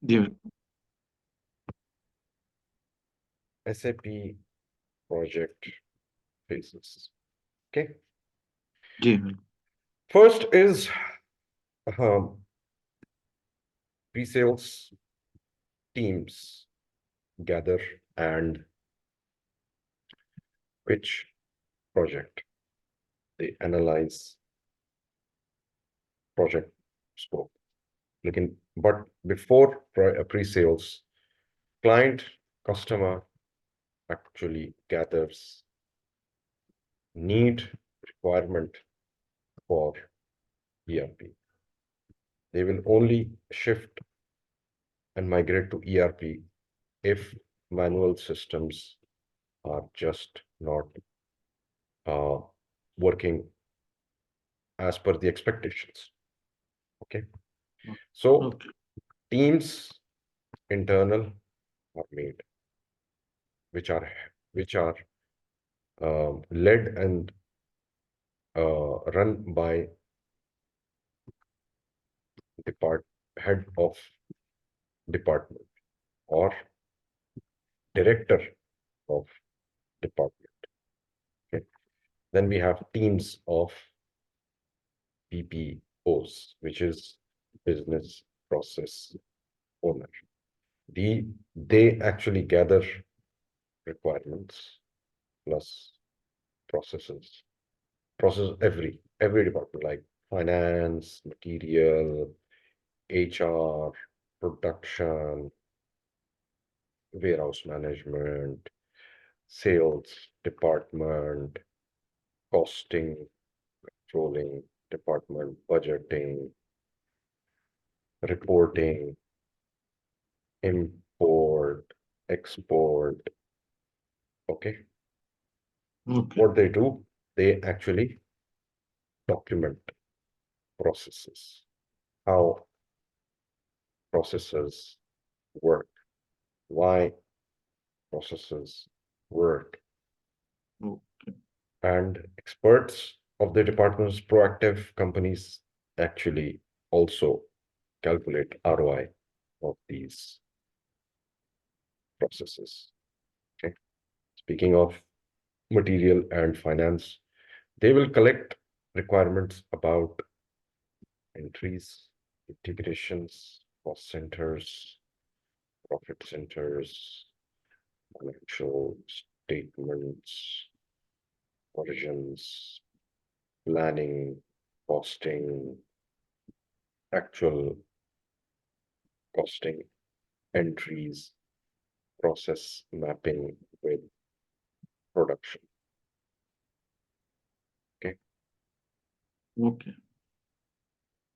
जी SAP project phases. Okay. जी First is pre-sales teams gather and pitch project. They analyze project scope. But before pre-sales, client customer actually gathers need requirement for ERP. They will only shift and migrate to ERP if manual systems are just not uh, working as per the expectations. Okay. So okay teams internal are made, which are which are led and run by depart head of department or director of department. Okay. Then we have teams of BPOs, which is business process owner. They actually gather requirements plus processes, process every department like finance, material, HR, production, warehouse management, sales department, costing, controlling department, budgeting, reporting, import, export. Okay. Okay What they do, they actually document processes, how processes work, why processes work, okay and experts of the department's proactive companies actually also calculate ROI of these processes. Okay. Speaking of material and finance, they will collect requirements about entries, integrations, cost centers, profit centers, financial statements, origins, planning, costing, actual costing, entries, process mapping with production. Okay. Okay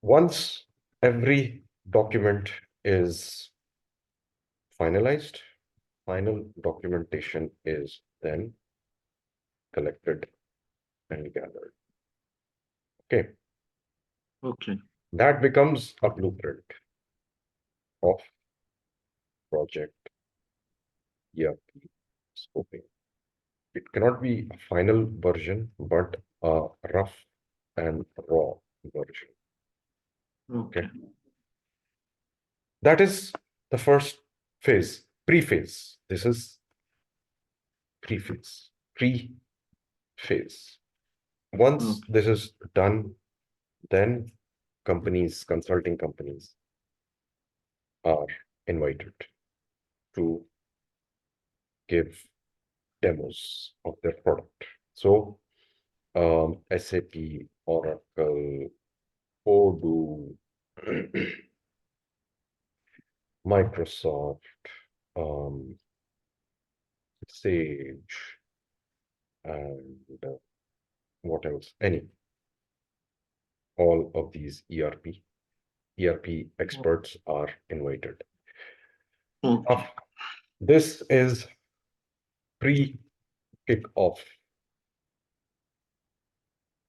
Once every document is finalized, final documentation is then collected and gathered. Okay. Okay That becomes a blueprint of project ERP scoping. It cannot be a final version, but a rough and raw version. Okay Okay. That is the first phase, pre-phase. This is pre-phase, pre-phase. Once okay this is done, then companies, consulting companies are invited to give demos of their product. So SAP, Oracle, Odoo, Microsoft, um, Sage, and what else? All of these ERP experts are invited. Okay This is pre-kick-off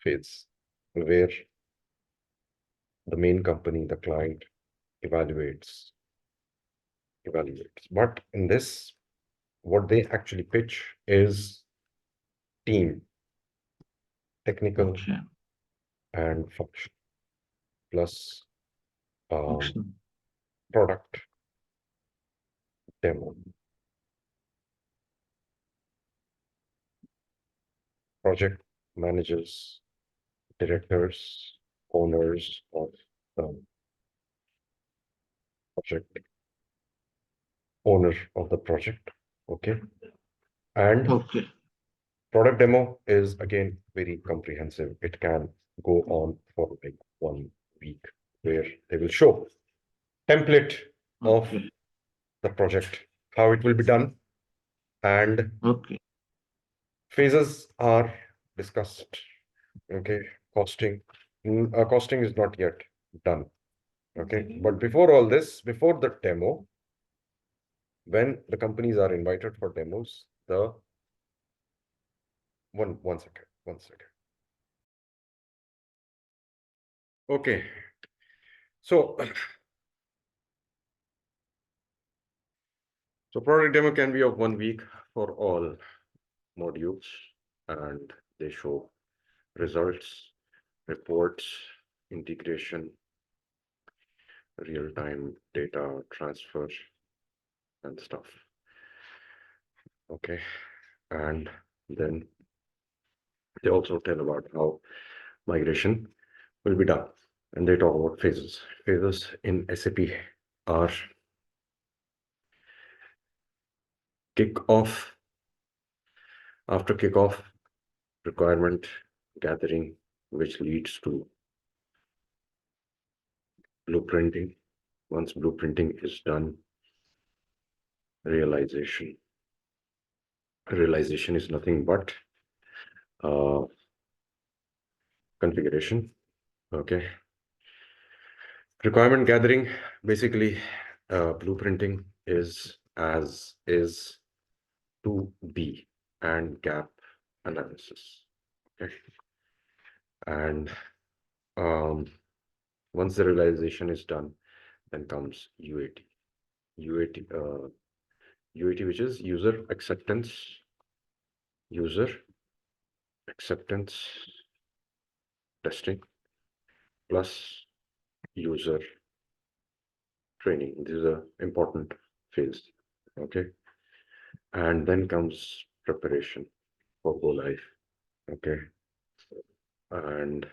phase, where the main company, the client, evaluates. But in this, what they actually pitch is team, technical okay and function, plus um, function product demo. Project managers, directors, owners of the project, owner of the project. Okay. And Okay. product demo is again very comprehensive. It can go on for like 1 week, where they will show template of Okay. the project, how it will be done, and Okay. phases are discussed. Okay, costing. Costing is not yet done. Okay, but before all this, before the demo, when the companies are invited for demos, the one second. Okay, so so product demo can be of 1 week for all modules, and they show results, reports, integration, real-time data transfer, and stuff. Okay, and then they also tell about how migration will be done, and they talk about phases. Phases in SAP are kickoff, after kickoff, requirement gathering, which leads to blueprinting. Once blueprinting is done, realization. Realization is nothing but configuration. Okay. Requirement gathering, basically, blueprinting is as is to be, and gap analysis. Okay. And once the realization is done, then comes UAT. UAT, which is user acceptance testing plus user training. This is an important phase. Okay. And then comes preparation for go live. Okay. And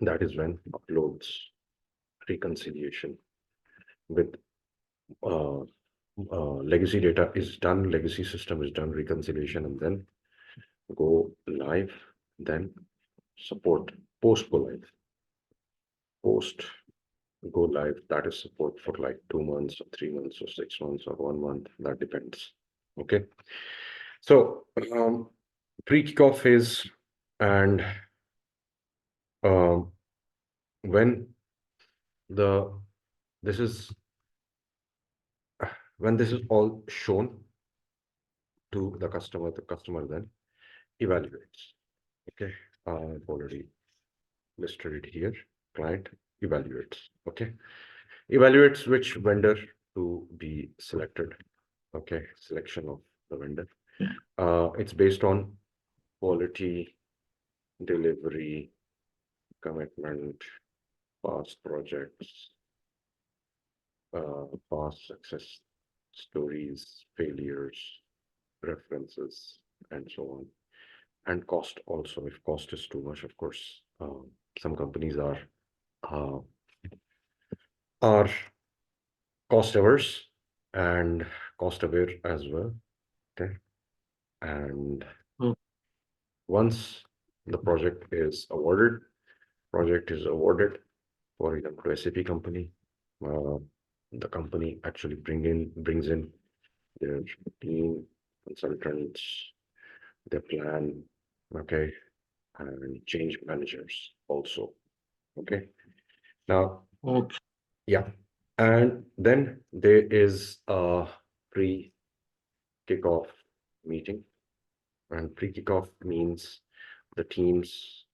that is when uploads, reconciliation with legacy data is done, legacy system is done, reconciliation, and then go live, then support post go live. Post go live, that is support for like 2 months or 3 months or 6 months or 1 month, that depends. Okay. So pre-kickoff phase, and when this is all shown to the customer then evaluates. Okay, I've already listed it here. Client evaluates. Okay, evaluates which vendor to be selected. Okay, selection of the vendor. It's based on quality, delivery, commitment, past projects, past success stories, failures, references, and so on. And cost also. If cost is too much, of course, some companies are cost averse and cost aware as well. Okay, and once the project is awarded for example to SAP company, the company actually brings in their team, consultants, their plan, okay, and change managers also. Okay, now Okay. yeah, and then there is a pre-kickoff meeting, and pre-kickoff means the teams